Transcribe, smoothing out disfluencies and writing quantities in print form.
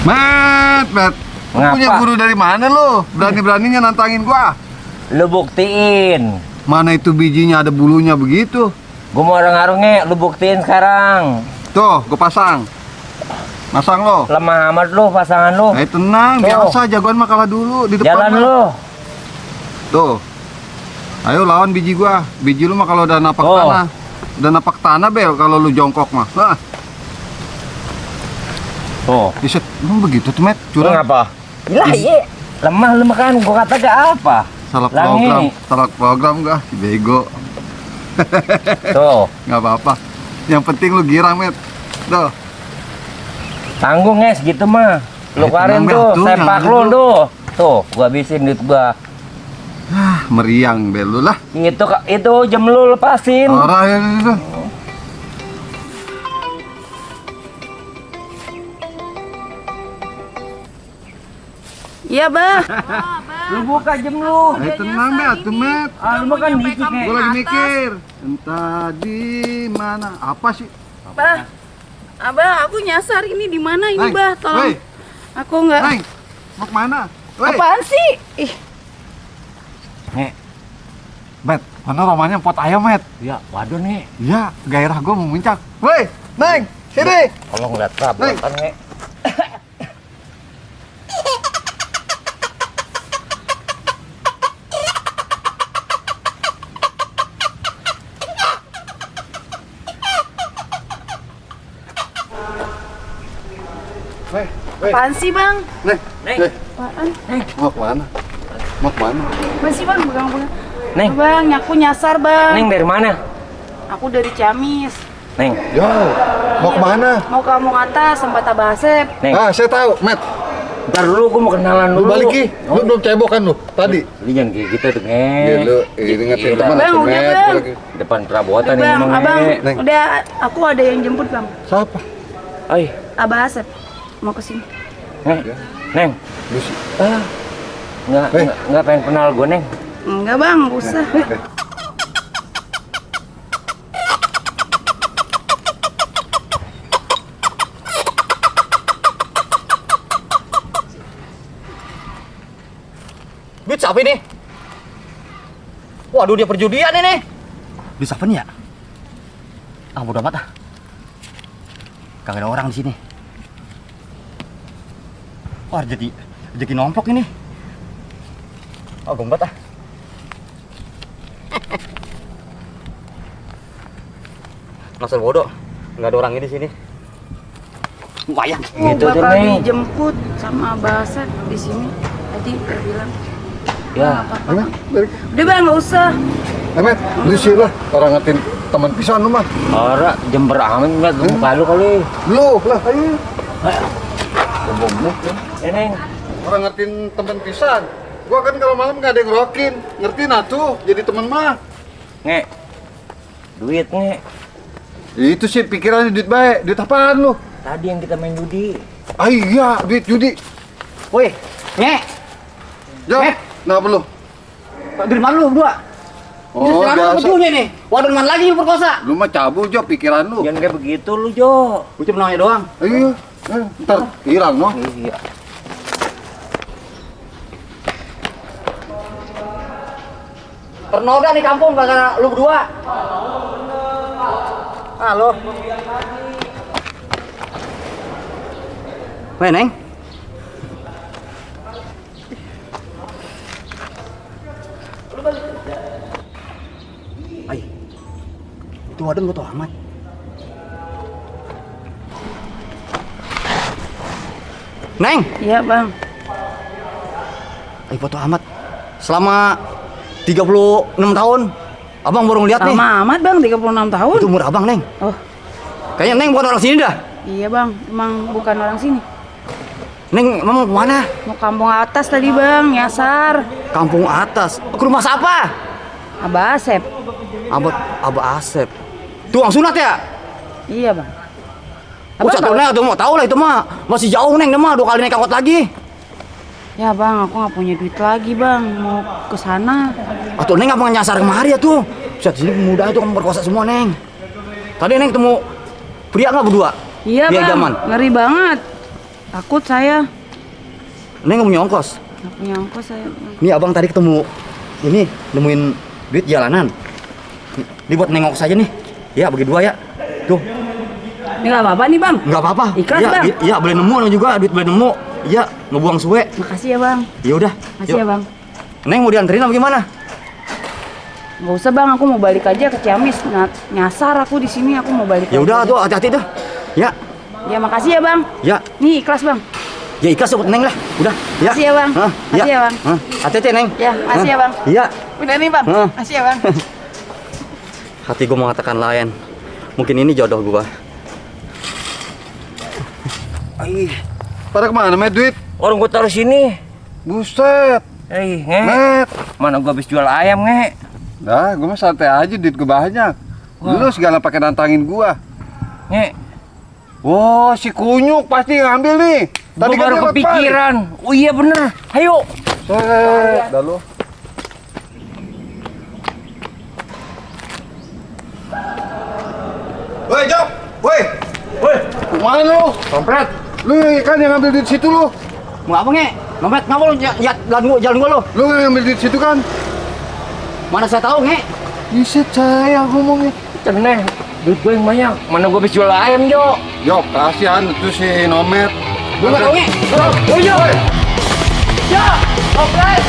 Met. Lu punya guru dari mana lu? Berani-beraninya nantangin gua. Lu buktiin. Mana itu bijinya ada bulunya begitu? Gua mau ngarungnya, lu buktiin sekarang. Tuh, gua pasang. Masang lo. Lemah amat lu pasangan lu. Tenang, Tuh. biasa jagoan mah kalah dulu di depan. Jalan mah. lu. Tuh. Ayo lawan biji gua. Biji lu mah kalau udah napak Oh. tanah. Udah napak tanah bel kalau lu jongkok mah. Nah, Tuh. Iset, lu begitu tuh, Met. Curang Curang. apa? Gila, iya. Lemah lu makan, gua kata gak apa. Salah Langi. program gak? Si bego. Tuh. Nggak apa-apa. Yang penting lu girang, Met. Tuh. Tanggung es gitu mah. Lu keluarin tenang, tuh, Bel, tuh, sepak jangan lu dulu. tuh. Tuh, gua habisin duit gua. Meriang bel lu lah. Itu jam lu lepasin. Orang ya itu. Iya, Bah. Lu buka jam lu. Tenang, Met, tuh, Met. Ah, lu makan dikit nih. Gua lagi mikir. Entah di mana. Apa sih? Bah. Abah, aku nyasar ini di mana ini, Neng, Bah? Tolong. woi. Aku nggak. Neng, mau kemana? Woi. Apaan sih? Ih, Nih. Met, mana romanya pot ayam, Met? Ya, waduh nih. Iya, gairah gua mau muncak. Woi, Neng, sini. Kalau ngeliat rabotan nih. Woi, apaan sih, Bang? Neng, Neng. Apaan? mau kemana? Mau kemana? Apaan sih, Bang? Pegang-pegang. Neng. Bang, aku nyasar, Bang. Neng dari mana? Aku dari Ciamis. Neng. Yo, mau kemana? Mau kamu atas tempat Abah Asep. Neng. Ah, saya tahu, Met. Ntar dulu gua mau kenalan Lu dulu. balik Ki. Lu belum cebok kan lu tadi? Lu jangan kayak gitu tuh, Nge. Iya lu, ini ngatain Gila. teman Bang, aku, udah, Met. Bang. Gua lagi- Depan perabotan Udah, ini Bang, emang, Abang. Nge. Neng. Udah, aku ada yang jemput, Bang. Siapa? Ay, Abah Asep mau kesini. Neng. Neng. Lu sih. Ah. Nggak pengen kenal gua, Neng. Enggak, Bang, nggak usah. Duit siapa ini? Waduh, dia perjudian ini. Duit siapa nih ya? Ah, bodo amat ah. Kagak ada orang di sini. Wah, jadi nombok ini. Oh, gombat ah. Masa bodoh, nggak ada orang ini di sini. Wayang. Oh, Gitu tuh, bakal Neng. dijemput sama Abah Asep di sini. Tadi dia bilang. Ya. Mana? Balik. Udah, Bang, nggak usah. Met, lu sih lah. Orang ngatin teman pisan lu mah. Ora, jember amat ngeliat muka lu kali. Lu lah, ayo. Goblok. Neng. Orang ngatin teman pisan. Gua kan kalau malam nggak ada yang ngerokin. Ngerti nah tuh, jadi teman mah. Nge. Duit, Nge. Itu sih pikirannya duit baik. Duit apaan lu? Tadi yang kita main judi. Ah iya, duit judi. Woi, Nge, Jo, Met. nah perlu. dari mana lu berdua? Oh, biasa. Betulnya nih. Waduh, mana lagi lu perkosa? Lu mah cabul, Jo, pikiran lu. Jangan kayak begitu lu, Jo. Gue cuma nanya doang. Ayo, ntar hilang, no? Iya. Ternoda nih kampung gara-gara lu berdua. Halo. Weh, Neng. Ay, itu waduh gue tau amat. Neng, Iya, Bang. ay foto amat. Selama 36 tahun, abang baru ngeliat nih. Lama amat, Bang, 36 tahun. Itu umur abang, Neng. Oh, Kayaknya Neng bukan orang sini dah. iya, Bang. Emang bukan orang sini. Neng, emang mau kemana? Mau kampung atas tadi, Bang, nyasar. Kampung atas. Ke rumah siapa? Abah Asep. Abah Asep. Tuang sunat ya? Iya, Bang. Oh, satu Neng, tuh mau tahu lah itu mah. Masih jauh Neng, mah 2 kali naik angkot lagi. Ya, Bang, aku nggak punya duit lagi, Bang. Mau ke sana. Atau Neng apa nyasar kemari ya tuh? Bisa di sini pemuda itu kan berkuasa semua, Neng. Tadi Neng ketemu pria nggak berdua? Iya, Dia Bang. idaman. Ngeri banget. Takut saya. Neng nggak punya ongkos. Nggak punya ongkos saya, Bang. Ini abang tadi ketemu ini nemuin duit jalanan. Ini buat nengok saja nih. Ya bagi 2 ya. Tuh. Ini nggak apa-apa nih, Bang. Nggak apa-apa. Ikhlas, Ya, Bang. Iya boleh nemu juga duit boleh nemu. Iya ngebuang suwe. Makasih ya, Bang. Ya udah. Makasih ya, Bang. Neng mau dianterin apa gimana? Nggak usah, Bang. Aku mau balik aja ke Ciamis. Nyasar aku di sini. Aku mau balik. Ya lagi udah aja. tuh hati-hati tuh. Ya. Ya, makasih ya, Bang. Ya. Nih, ikhlas, Bang. Ya ikhlas buat Neng lah. Udah. Ya. Makasih ya, Bang. Hah, Makasih ya, Bang. Hah, hati-hati Neng. Ya, makasih ya, Bang. Iya. Udah nih, Bang. Hah. Makasih ya, Bang. Hati gue mengatakan lain. Mungkin ini jodoh gue. Pada kemana, Met, duit? Orang gua taruh sini. Buset, Nge. Met. Mana gua habis jual ayam, Nge. Dah, gue mah santai aja, duit gue banyak. Lu segala pakai nantangin gua. Nge. Wah, si Kunyuk pasti ngambil nih. Gua Tadi kan baru dia lewat kepikiran. Oh iya bener. Ayo. Set, dah lu. Woi, Jok. Woi. Woi, Kemana lu? kompret. Lu kan yang ngambil duit situ lu. Mau apa nge? Nomet ngapa lu jalan gua lo? Lu yang ngambil duit situ kan? Mana saya tahu nge? Bisa saya ngomongnya. Ceneh. Duit gue yang banyak. Mana gua habis jual ayam, Jo. Jok, kasihan itu si Nomet. Gua nggak tahu nge. Oh iya. Ya, kompret.